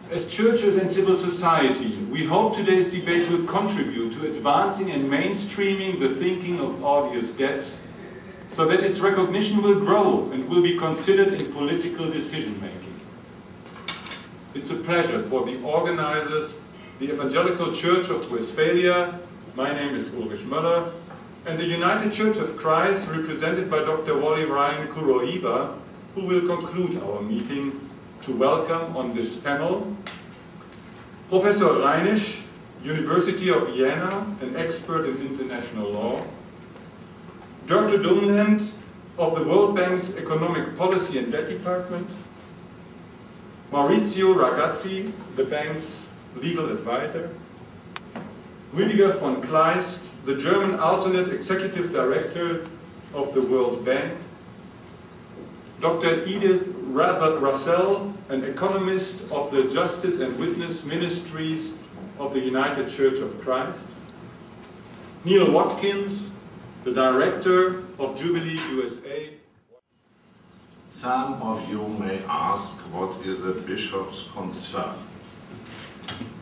As churches and civil society, we hope today's debate will contribute to advancing and mainstreaming the thinking of odious debts, so that its recognition will grow and will be considered in political decision-making. It's a pleasure for the organizers, the Evangelical Church of Westphalia, my name is Ulrich Möller, and the United Church of Christ, represented by Dr. Wally Ryan Kuroiba, who will conclude our meeting, to welcome on this panel Professor Reinisch, University of Vienna, an expert in international law, Dr. Dumland of the World Bank's Economic Policy and Debt Department, Maurizio Ragazzi, the bank's legal advisor, Rüdiger von Kleist, the German alternate executive director of the World Bank, Dr. Edith Russell, an economist of the Justice and Witness Ministries of the United Church of Christ, Neil Watkins, the director of Jubilee USA. Some of you may ask, what is a bishop's concern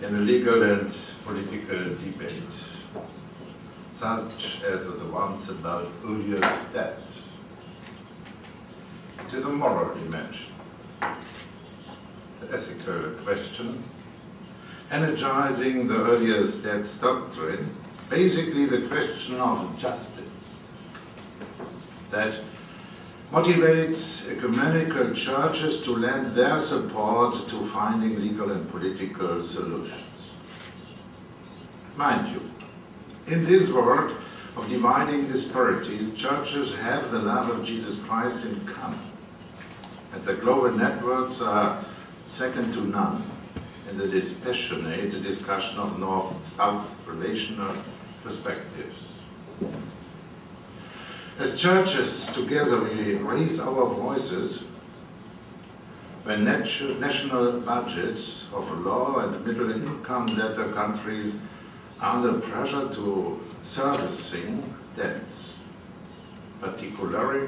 in a legal and political debate, such as the ones about odious debt? It is a moral dimension, the ethical question, energizing the odious debt doctrine, basically the question of justice, that motivates ecumenical churches to lend their support to finding legal and political solutions. Mind you, in this world of dividing disparities, churches have the love of Jesus Christ in common, and the global networks are second to none in the dispassionate discussion of North-South relational perspectives. As churches, together we raise our voices when national budgets of low and middle income debtor countries are under pressure to servicing debts, particularly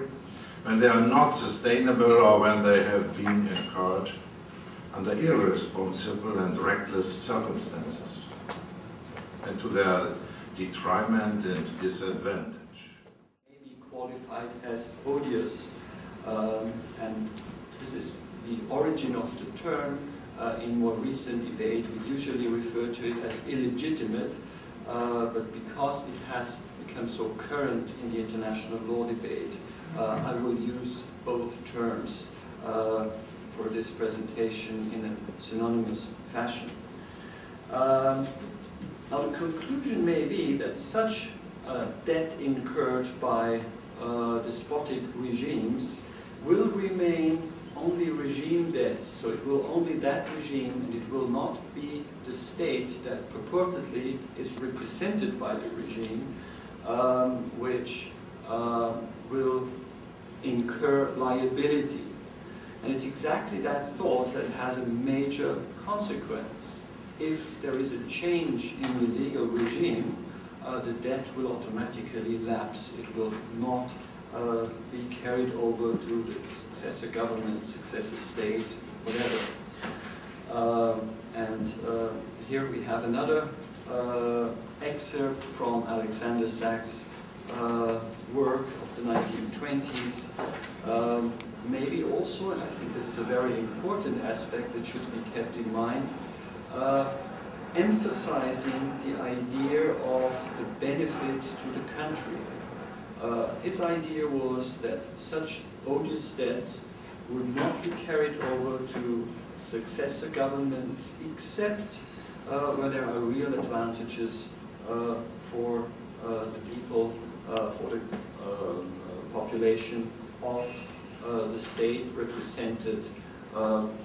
when they are not sustainable or when they have been incurred under irresponsible and reckless circumstances, and to their detriment and disadvantage. Qualified as odious, and this is the origin of the term. In more recent debate, we usually refer to it as illegitimate, but because it has become so current in the international law debate, I will use both terms for this presentation in a synonymous fashion. Now the conclusion may be that such debt incurred by despotic regimes will remain only regime debts, so it will only that regime, and it will not be the state that purportedly is represented by the regime, which will incur liability. And it's exactly that thought that has a major consequence. If there is a change in the legal regime, the debt will automatically lapse. It will not be carried over to the successor government, successor state, whatever. Here we have another excerpt from Alexander Sachs' work of the 1920s. Maybe also, and I think this is a very important aspect that should be kept in mind, emphasizing the idea of the benefit to the country. His idea was that such odious debts would not be carried over to successor governments except where there are real advantages for the people, for the population of the state represented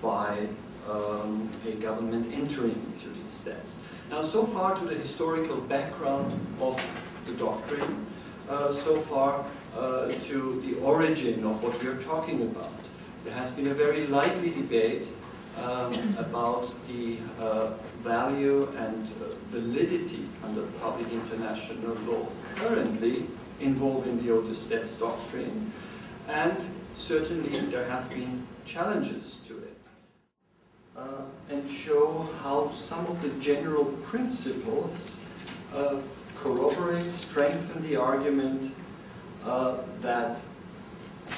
by a government entering into these debts. Now, so far to the historical background of the doctrine, so far to the origin of what we are talking about. There has been a very lively debate about the value and validity under public international law currently involving the odious debts doctrine, and certainly there have been challenges to it. and show how some of the general principles corroborate, strengthen the argument that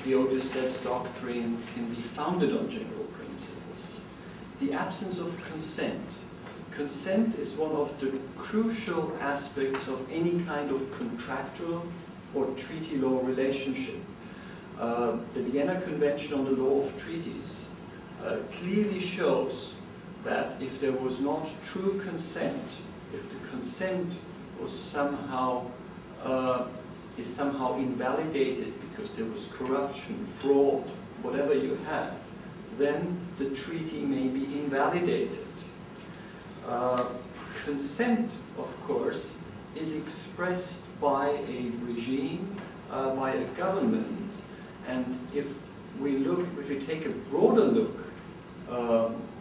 the odious debts doctrine can be founded on general principles. The absence of consent. Consent is one of the crucial aspects of any kind of contractual or treaty law relationship. The Vienna Convention on the Law of Treaties clearly shows that if there was not true consent, if the consent was somehow invalidated because there was corruption, fraud, whatever you have, then the treaty may be invalidated. Consent, of course, is expressed by a regime, by a government, and if we take a broader look,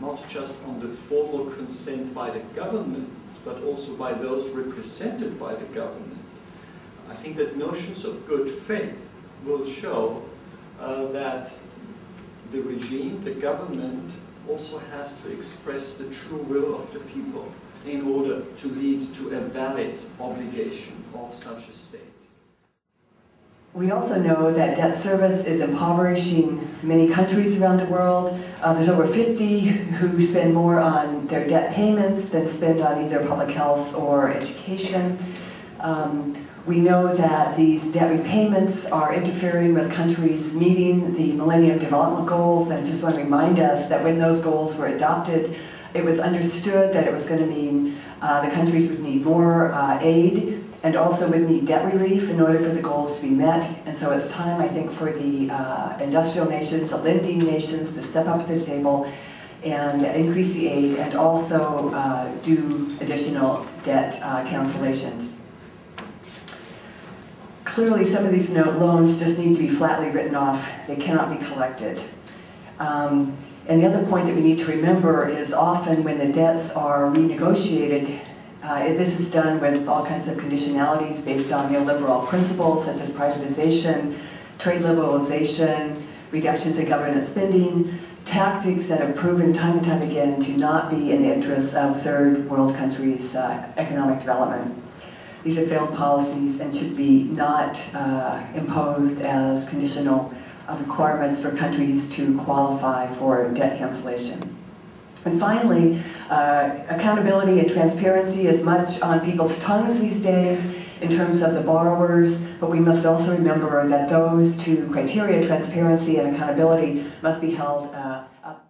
not just on the formal consent by the government, but also by those represented by the government, I think that notions of good faith will show that the regime, the government, also has to express the true will of the people in order to lead to a valid obligation of such a state. We also know that debt service is impoverishing many countries around the world. There's over 50 who spend more on their debt payments than spend on either public health or education. We know that these debt repayments are interfering with countries meeting the Millennium Development Goals, and I just want to remind us that when those goals were adopted, it was understood that it was going to mean the countries would need more aid and also would need debt relief in order for the goals to be met. And so it's time, I think, for the industrial nations, the lending nations, to step up to the table and increase the aid and also do additional debt cancellations. Clearly, some of these loans just need to be flatly written off. They cannot be collected. And the other point that we need to remember is often when the debts are renegotiated, this is done with all kinds of conditionalities based on neoliberal principles such as privatization, trade liberalization, reductions in government spending, tactics that have proven time and time again to not be in the interests of third world countries' economic development. These are failed policies and should be not imposed as conditional requirements for countries to qualify for debt cancellation. And finally, accountability and transparency is much on people's tongues these days in terms of the borrowers, but we must also remember that those two criteria, transparency and accountability, must be held up.